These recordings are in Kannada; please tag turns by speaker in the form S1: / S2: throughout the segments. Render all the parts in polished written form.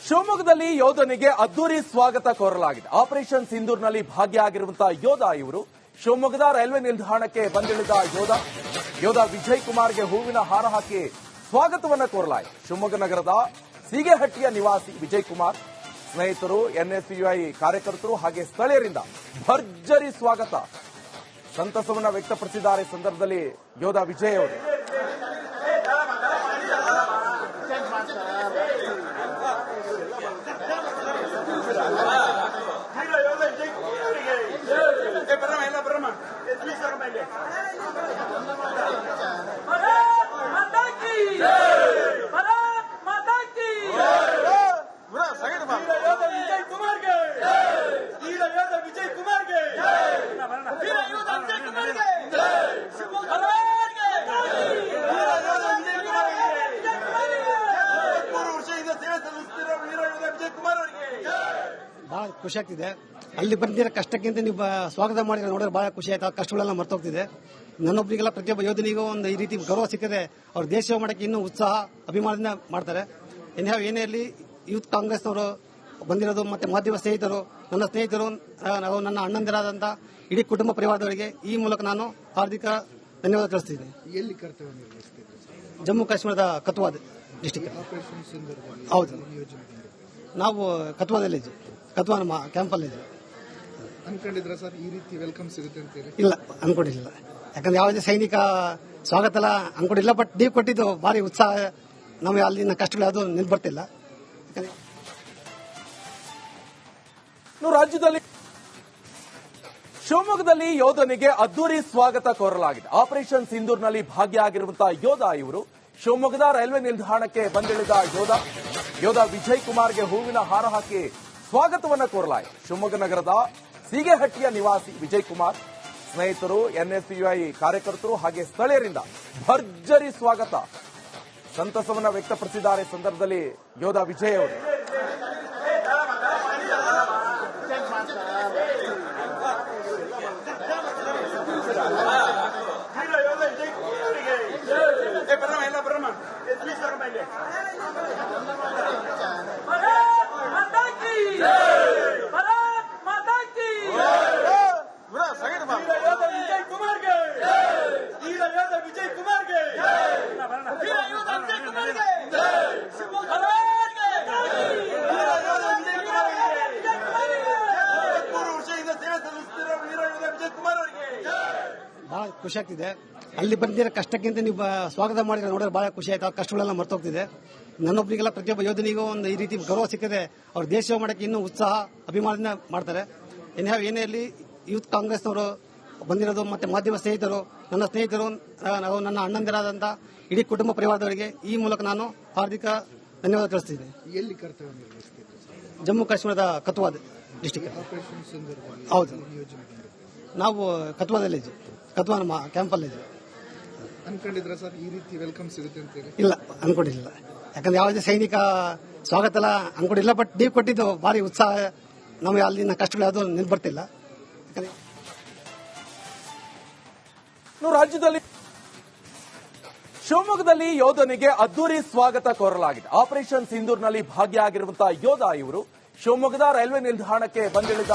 S1: ಶಿವಮೊಗ್ಗದಲ್ಲಿ ಯೋಧನಿಗೆ ಅದ್ದೂರಿ ಸ್ವಾಗತ ಕೋರಲಾಗಿದೆ. ಆಪರೇಷನ್ ಸಿಂಧೂರ್ನಲ್ಲಿ ಭಾಗಿಯಾಗಿರುವಂತಹ ಯೋಧ ಇವರು. ಶಿವಮೊಗ್ಗದ ರೈಲ್ವೆ ನಿಲ್ದಾಣಕ್ಕೆ ಬಂದಿಳಿದ ಯೋಧ ವಿಜಯ್ ಕುಮಾರ್ಗೆ ಹೂವಿನ ಹಾರ ಹಾಕಿ ಸ್ವಾಗತವನ್ನ ಕೋರಲಾಯಿತು. ಶಿವಮೊಗ್ಗ ನಗರದ ಸೀಗೆಹಟ್ಟಿಯ ನಿವಾಸಿ ವಿಜಯ್ ಕುಮಾರ್ ಸ್ನೇಹಿತರು, ಎನ್ಎಸ್ಯುಐ ಕಾರ್ಯಕರ್ತರು ಹಾಗೆ ಸ್ಥಳೀಯರಿಂದ ಭರ್ಜರಿ ಸ್ವಾಗತ ಸಂತಸವನ್ನ ವ್ಯಕ್ತಪಡಿಸಿದ್ದಾರೆ. ಸಂದರ್ಭದಲ್ಲಿ ಯೋಧ ವಿಜಯ್ ಅವರು
S2: ಬಹಳ ಖುಷಿ ಆಗ್ತಿದೆ. ಅಲ್ಲಿ ಬಂದಿರೋ ಕಷ್ಟಕ್ಕಿಂತ ನೀವು ಸ್ವಾಗತ ಮಾಡಿ ನೋಡಿದ್ರೆ ಬಹಳ ಖುಷಿ ಆಯ್ತು. ಕಷ್ಟಗಳೆಲ್ಲ ಮರ್ತೋಗ್ತಿದೆ. ನನ್ನೊಬ್ಬರಿಗೆಲ್ಲ ಪ್ರತಿಯೊಬ್ಬ ಯೋಧನಿಗೂ ಒಂದು ಈ ರೀತಿ ಗೌರವ ಸಿಕ್ಕಿದೆ. ಅವ್ರ ದೇಶ ಮಾಡಕ್ಕೆ ಇನ್ನೂ ಉತ್ಸಾಹ ಅಭಿಮಾನದಿಂದ ಮಾಡ್ತಾರೆ. ಏನೇ ಇರಲಿ, ಯೂತ್ ಕಾಂಗ್ರೆಸ್ನವರು ಬಂದಿರೋದು ಮತ್ತೆ ಮಾಧ್ಯಮ ಸ್ನೇಹಿತರು, ನನ್ನ ಸ್ನೇಹಿತರು, ನನ್ನ ಅಣ್ಣಂದಿರಾದಂತಹ ಇಡೀ ಕುಟುಂಬ ಪರಿವಾರದವರಿಗೆ ಈ ಮೂಲಕ ನಾನು ಹಾರ್ದಿಕ ಧನ್ಯವಾದ ತಿಳಿಸ್ತೀನಿ.
S3: ಎಲ್ಲಿ ಕರ್ತವ್ಯ ನಿರ್ವಹಿಸ್ತಿದ್ರು?
S2: ಜಮ್ಮು ಕಾಶ್ಮೀರದ ಕಥುವಾ ಡಿಸ್ಟಿಕ್. ಹೌದು, ನಾವು ಕಥುವಾದಲ್ಲಿ ಕಥುವಾ ನಮ್ಮ ಕ್ಯಾಂಪಲ್ಲಿ
S3: ಅನ್ಕೊಂಡಿದ್ರ ಸರ್ ಈ ರೀತಿ ವೆಲ್ಕಮ್ ಸಿಗುತ್ತೆ ಅಂತ ಹೇಳಿ?
S2: ಇಲ್ಲ, ಅನ್ಕೊಂಡಿರ್ಲಿಲ್ಲ. ಯಾಕಂದ್ರೆ ಯಾವುದೇ ಸೈನಿಕ ಸ್ವಾಗತ ಎಲ್ಲ ಅನ್ಕೊಂಡಿಲ್ಲ. ಬಟ್ ನೀವು ಕೊಟ್ಟಿದ್ದು ಭಾರಿ ಉತ್ಸಾಹ. ನಮಗೆ ಅಲ್ಲಿನ ಕಷ್ಟಗಳು ಯಾವುದು ನೆನಪು ಬರ್ತಿಲ್ಲ.
S1: ರಾಜ್ಯದಲ್ಲಿ ಶಿವಮೊಗ್ಗದಲ್ಲಿ ಯೋಧನಿಗೆ ಅದ್ದೂರಿ ಸ್ವಾಗತ ಕೋರಲಾಗಿದೆ. ಆಪರೇಷನ್ ಸಿಂಧೂರ್ನಲ್ಲಿ ಭಾಗಿಯಾಗಿರುವಂತಹ ಯೋಧ ಇವರು. ಶಿವಮೊಗ್ಗದ ರೈಲ್ವೆ ನಿಲ್ದಾಣಕ್ಕೆ ಬಂದಿಳಿದ ಯೋಧ ವಿಜಯ್ ಕುಮಾರ್ಗೆ ಹೂವಿನ ಹಾರ ಹಾಕಿ ಸ್ವಾಗತವನ್ನ ಕೋರಲಾಯಿತು. ಶಿವಮೊಗ್ಗ ನಗರದ ಸೀಗೆಹಟ್ಟಿಯ ನಿವಾಸಿ ವಿಜಯ್ ಕುಮಾರ್ ಸ್ನೇಹಿತರು, ಎನ್ಎಸ್ಯುಐ ಕಾರ್ಯಕರ್ತರು ಹಾಗೆ ಸ್ಥಳೀಯರಿಂದ ಭರ್ಜರಿ ಸ್ವಾಗತ ಸಂತಸವನ್ನ ವ್ಯಕ್ತಪಡಿಸಿದ್ದಾರೆ. ಸಂದರ್ಭದಲ್ಲಿ ಯೋಧ ವಿಜಯ್ ಅವರು
S2: ಬಹಳ ಖುಷಿ ಆಗ್ತಿದೆ. ಅಲ್ಲಿ ಬಂದಿರೋ ಕಷ್ಟಕ್ಕಿಂತ ನೀವು ಸ್ವಾಗತ ಮಾಡಿ ನೋಡಿದ್ರೆ ಬಹಳ ಖುಷಿ ಆಯ್ತು. ಕಷ್ಟಗಳೆಲ್ಲ ಮರ್ತೋಗ್ತಿದೆ. ನನ್ನೊಬ್ಬರಿಗೆಲ್ಲ ಪ್ರತಿಯೊಬ್ಬ ಯೋಧನಿಗೂ ಒಂದು ಈ ರೀತಿ ಗೌರವ ಸಿಕ್ಕಿದೆ. ಅವ್ರ ದೇಶ ಮಾಡಕ್ಕೆ ಇನ್ನೂ ಉತ್ಸಾಹ ಅಭಿಮಾನದಿಂದ ಮಾಡ್ತಾರೆ. ಏನೇ ಇರಲಿ, ಯೂತ್ ಕಾಂಗ್ರೆಸ್ನವರು ಬಂದಿರೋದು ಮತ್ತೆ ಮಾಧ್ಯಮ ಸ್ನೇಹಿತರು, ನನ್ನ ಸ್ನೇಹಿತರು, ನನ್ನ ಅಣ್ಣಂದಿರಾದಂತಹ ಇಡೀ ಕುಟುಂಬ ಪರಿವಾರದವರಿಗೆ ಈ ಮೂಲಕ ನಾನು ಹಾರ್ದಿಕ ಧನ್ಯವಾದ ತಿಳಿಸ್ತೀನಿ.
S3: ಎಲ್ಲಿ ಕರ್ತವ್ಯ ನಿರ್ವಹಿಸ್ತಿದ್ರು?
S2: ಜಮ್ಮು ಕಾಶ್ಮೀರದ ಕಥುವಾ ಡಿಸ್ಟಿಕ್.
S3: ಆಪರೇಷನ್ ಸಿಂಧೂರ್ನಲ್ಲಿ
S2: ಹೌದು, ನಾವು ಕಥುವಾದಲ್ಲಿ ಕಥುವಾ ನಮ್ಮ ಕ್ಯಾಂಪಲ್ಲಿ
S3: ಅನ್ಕೊಂಡಿದ್ರ ಸರ್ ಈ ರೀತಿ ವೆಲ್ಕಮ್ ಸಿಗುತ್ತೆ ಅಂತ ಹೇಳಿ?
S2: ಇಲ್ಲ, ಅನ್ಕೊಂಡಿರ್ಲಿಲ್ಲ. ಯಾಕಂದ್ರೆ ಯಾವುದೇ ಸೈನಿಕ ಸ್ವಾಗತ ಎಲ್ಲ ಅನ್ಕೊಂಡಿಲ್ಲ. ಬಟ್ ನೀವು ಕೊಟ್ಟಿದ್ದು ಭಾರಿ ಉತ್ಸಾಹ. ನಮಗೆ ಅಲ್ಲಿನ ಕಷ್ಟಗಳು ಯಾವುದು ನೆನಪು ಬರ್ತಿಲ್ಲ.
S1: ರಾಜ್ಯದಲ್ಲಿ ಶಿವಮೊಗ್ಗದಲ್ಲಿ ಯೋಧನಿಗೆ ಅದ್ದೂರಿ ಸ್ವಾಗತ ಕೋರಲಾಗಿದೆ. ಆಪರೇಷನ್ ಸಿಂಧೂರ್ನಲ್ಲಿ ಭಾಗಿಯಾಗಿರುವಂತಹ ಯೋಧ ಇವರು. ಶಿವಮೊಗ್ಗದ ರೈಲ್ವೆ ನಿಲ್ದಾಣಕ್ಕೆ ಬಂದಿಳಿದ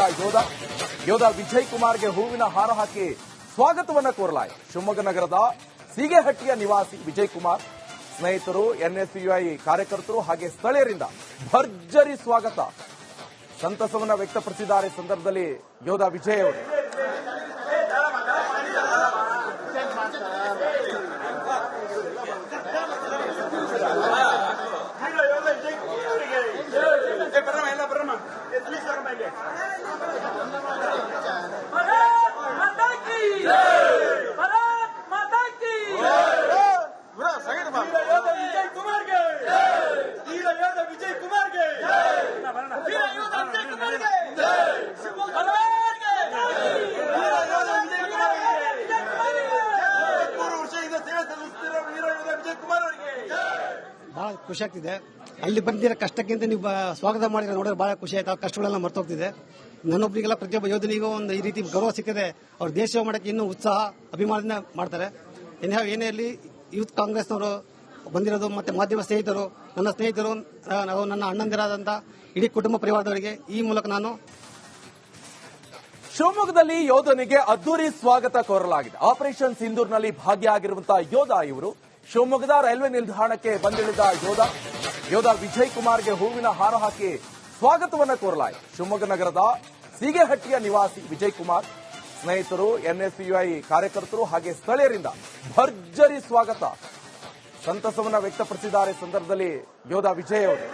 S1: ಯೋಧ ವಿಜಯ್ ಕುಮಾರ್ಗೆ ಹೂವಿನ ಹಾರ ಹಾಕಿ ಸ್ವಾಗತವನ್ನ ಕೋರಲಾಯಿತು. ಶಿವಮೊಗ್ಗ ನಗರದ ಸೀಗೆಹಟ್ಟಿಯ ನಿವಾಸಿ ವಿಜಯ್ ಕುಮಾರ್ ಸ್ನೇಹಿತರು, ಎನ್ಎಸ್ಯುಐ ಕಾರ್ಯಕರ್ತರು ಹಾಗೆ ಸ್ಥಳೀಯರಿಂದ ಭರ್ಜರಿ ಸ್ವಾಗತ ಸಂತಸವನ್ನ ವ್ಯಕ್ತಪಡಿಸಿದ್ದಾರೆ. ಸಂದರ್ಭದಲ್ಲಿ ಯೋಧ ವಿಜಯ್ ಅವರು
S2: ಬಹಳ ಖುಷಿ ಆಗ್ತಿದೆ. ಅಲ್ಲಿ ಬಂದಿರೋ ಕಷ್ಟಕ್ಕಿಂತ ನೀವು ಸ್ವಾಗತ ಮಾಡಿ ನೋಡಿದ್ರೆ ಬಹಳ ಖುಷಿ ಆಯ್ತು. ಕಷ್ಟಗಳೆಲ್ಲ ಮರ್ತೋಗ್ತಿದೆ. ನನ್ನೊಬ್ಬರಿಗೆಲ್ಲ ಪ್ರತಿಯೊಬ್ಬ ಯೋಧನಿಗೂ ಒಂದು ಈ ರೀತಿ ಗೌರವ ಸಿಕ್ಕಿದೆ. ಅವ್ರ ದೇಶ ಮಾಡಕ್ಕೆ ಇನ್ನೂ ಉತ್ಸಾಹ ಅಭಿಮಾನದಿಂದ ಮಾಡ್ತಾರೆ. ಏನೇ ಇರಲಿ, ಯೂತ್ ಕಾಂಗ್ರೆಸ್ನವರು ಬಂದಿರೋದು ಮತ್ತೆ ಮಾಧ್ಯಮ ಸ್ನೇಹಿತರು, ನನ್ನ ಸ್ನೇಹಿತರು, ನನ್ನ ಅಣ್ಣಂದಿರಾದಂಥ ಇಡೀ ಕುಟುಂಬ ಪರಿವಾರದವರಿಗೆ ಈ ಮೂಲಕ ನಾನು
S1: ಶಿವಮೊಗ್ಗದಲ್ಲಿ ಯೋಧನಿಗೆ ಅದ್ದೂರಿ ಸ್ವಾಗತ ಕೋರಲಾಗಿದೆ. ಆಪರೇಷನ್ ಸಿಂಧೂರ್ನಲ್ಲಿ ಭಾಗಿಯಾಗಿರುವಂತಹ ಯೋಧ ಇವರು. ಶಿವಮೊಗ್ಗದ ರೈಲ್ವೆ ನಿಲ್ದಾಣಕ್ಕೆ ಬಂದಿಳಿದ ಯೋಧ ವಿಜಯ್ ಕುಮಾರ್ಗೆ ಹೂವಿನ ಹಾರ ಹಾಕಿ ಸ್ವಾಗತವನ್ನ ಕೋರಲಾಯಿತು. ಶಿವಮೊಗ್ಗ ನಗರದ ಸೀಗೆಹಟ್ಟಿಯ ನಿವಾಸಿ ವಿಜಯ್ ಕುಮಾರ್ ಸ್ನೇಹಿತರು, ಎನ್ಎಸ್ಯುಐ ಕಾರ್ಯಕರ್ತರು ಹಾಗೆ ಸ್ಥಳೀಯರಿಂದ ಭರ್ಜರಿ ಸ್ವಾಗತ ಸಂತಸವನ್ನ ವ್ಯಕ್ತಪಡಿಸಿದ್ದಾರೆ. ಸಂದರ್ಭದಲ್ಲಿ ಯೋಧ ವಿಜಯ್ ಅವರು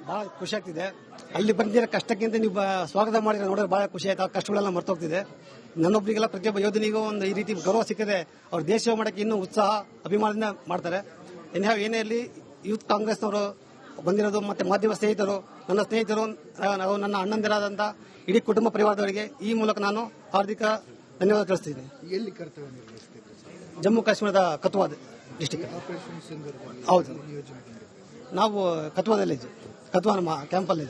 S2: ಬಹಳ ಖುಷಿ ಆಗ್ತಿದೆ. ಅಲ್ಲಿ ಬಂದಿರೋ ಕಷ್ಟಕ್ಕಿಂತ ನೀವು ಸ್ವಾಗತ ಮಾಡಿದ್ರೆ ನೋಡಿದ್ರೆ ಬಹಳ ಖುಷಿ ಆಯ್ತು. ಆ ಕಷ್ಟಗಳೆಲ್ಲ ಮರ್ತೋಗ್ತಿದೆ. ನನ್ನೊಬ್ಬರಿಗೆಲ್ಲ ಪ್ರತಿಯೊಬ್ಬ ಯೋಧನಿಗೂ ಒಂದು ಈ ರೀತಿ ಗೌರವ ಸಿಕ್ಕಿದೆ. ಅವ್ರ ದೇಶ ಸೇವೆ ಮಾಡಕ್ಕೆ ಇನ್ನೂ ಉತ್ಸಾಹ ಅಭಿಮಾನದಿಂದ ಮಾಡ್ತಾರೆ. ಏನೇ ಇರಲಿ, ಯೂತ್ ಕಾಂಗ್ರೆಸ್ನವರು ಬಂದಿರೋದು ಮತ್ತೆ ಮಾಧ್ಯಮ ಸ್ನೇಹಿತರು, ನನ್ನ ಸ್ನೇಹಿತರು, ನನ್ನ ಅಣ್ಣಂದಿರಾದಂಥ ಇಡೀ ಕುಟುಂಬ ಪರಿವಾರದವರಿಗೆ ಈ ಮೂಲಕ ನಾನು ಹಾರ್ದಿಕ ಧನ್ಯವಾದ ತಿಳಿಸ್ತೀನಿ.
S3: ಎಲ್ಲಿ ಕರ್ತವ್ಯ ನಿರ್ವಹಿಸ್ತಿದ್ರು ಸರ್?
S2: ಜಮ್ಮು ಕಾಶ್ಮೀರದ ಕತುವಾ ಡಿಸ್ಟಿಕ್.
S3: ಆಪರೇಷನ್ ಸಿಂಧೂರ್ನಲ್ಲಿ
S2: ಹೌದು,
S3: ಯೋಜನೆ ಬಂದಿದೆ.
S2: ನಾವು ಕತುವಾದಲ್ಲಿ ಕತುವಾ ನಮ್ಮ ಕ್ಯಾಂಪಲ್ಲಿ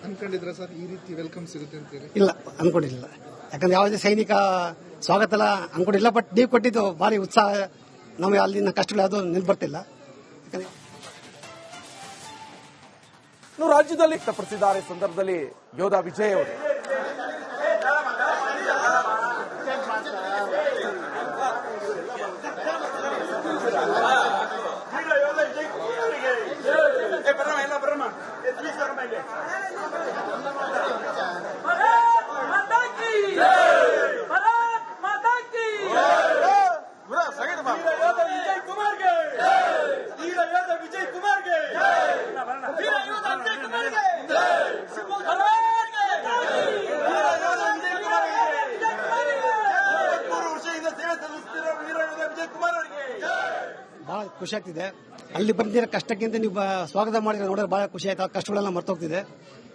S3: ಅನ್ಕೊಂಡಿದ್ರ ಸರ್ ಈ ರೀತಿ ವೆಲ್ಕಮ್ ಸಿಗುತ್ತೆ ಅಂತ ಹೇಳಿ?
S2: ಇಲ್ಲ, ಅನ್ಕೊಂಡಿರಲಿಲ್ಲ. ಯಾಕಂದ್ರೆ ಯಾವುದೇ ಸೈನಿಕ ಸ್ವಾಗತ ಎಲ್ಲ ಅನ್ಕೊಂಡಿಲ್ಲ. ಬಟ್ ನೀವು ಕೊಟ್ಟಿದ್ದು ಭಾರಿ ಉತ್ಸಾಹ. ನಮಗೆ ಅಲ್ಲಿನ ಕಷ್ಟಗಳು ಯಾವುದೂ ನಿಲ್ಬರ್ತಿಲ್ಲ. ಯಾಕಂದ್ರೆ
S1: ರಾಜ್ಯದಲ್ಲಿ ವ್ಯಕ್ತಪಡಿಸಿದ್ದಾರೆ. ಸಂದರ್ಭದಲ್ಲಿ ಯೋಧ ವಿಜಯ್ ಅವರು
S2: ಬಹಳ ಖುಷಿ ಆಗ್ತಿದೆ. ಅಲ್ಲಿ ಬಂದಿರೋ ಕಷ್ಟಕ್ಕಿಂತ ನೀವು ಸ್ವಾಗತ ಮಾಡಿದ್ರೆ ನೋಡಿದ್ರೆ ಬಹಳ ಖುಷಿ ಆಯ್ತು. ಆ ಕಷ್ಟಗಳೆಲ್ಲ ಮರ್ತೋಗ್ತಿದೆ.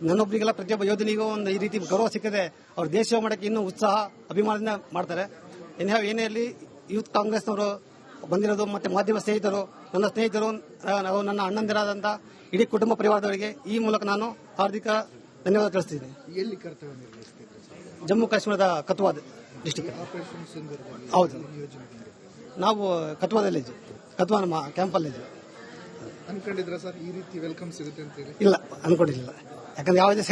S2: ನನ್ನೊಬ್ಬರಿಗೆಲ್ಲ ಪ್ರತಿಯೊಬ್ಬ ಯೋಧನಿಗೂ ಒಂದು ಈ ರೀತಿ ಗೌರವ ಸಿಕ್ಕಿದೆ. ಅವ್ರ ದೇಶ ಸೇವೆ ಮಾಡಕ್ಕೆ ಇನ್ನೂ ಉತ್ಸಾಹ ಅಭಿಮಾನದಿಂದ ಮಾಡ್ತಾರೆ. ಏನೇ ಇರಲಿ, ಯೂತ್ ಕಾಂಗ್ರೆಸ್ನವರು ಬಂದಿರೋದು ಮತ್ತೆ ಮಾಧ್ಯಮ ಸ್ನೇಹಿತರು, ನನ್ನ ಸ್ನೇಹಿತರು, ನನ್ನ ಅಣ್ಣಂದಿರಾದಂಥ ಇಡೀ ಕುಟುಂಬ ಪರಿವಾರದವರಿಗೆ ಈ ಮೂಲಕ ನಾನು ಹಾರ್ದಿಕ ಧನ್ಯವಾದ ತಿಳಿಸ್ತೀನಿ.
S3: ಎಲ್ಲಿ ಕರ್ತವ್ಯ ನಿರ್ವಹಿಸ್ತಿದ್ರು ಸರ್?
S2: ಜಮ್ಮು ಕಾಶ್ಮೀರದ ಕತುವಾ ಡಿಸ್ಟಿಕ್.
S3: ಆಪರೇಷನ್ ಸಿಂಧೂರ್ನಲ್ಲಿ
S2: ಹೌದು,
S3: ಯೋಜನೆ ಬಂದಿದೆ.
S2: ನಾವು ಕತುವಾದಲ್ಲಿ ಕತುವಾ ನಮ್ಮ ಕ್ಯಾಂಪಲ್ಲಿ
S3: ಅನ್ಕೊಂಡಿದ್ರ ಸರ್ ಈ ರೀತಿ ವೆಲ್ಕಮ್ ಸಿಗುತ್ತೆ ಅಂತ ಹೇಳಿ?
S2: ಇಲ್ಲ, ಅನ್ಕೊಂಡಿರಲಿಲ್ಲ. ಯಾಕಂದ್ರೆ ಯಾವುದೇ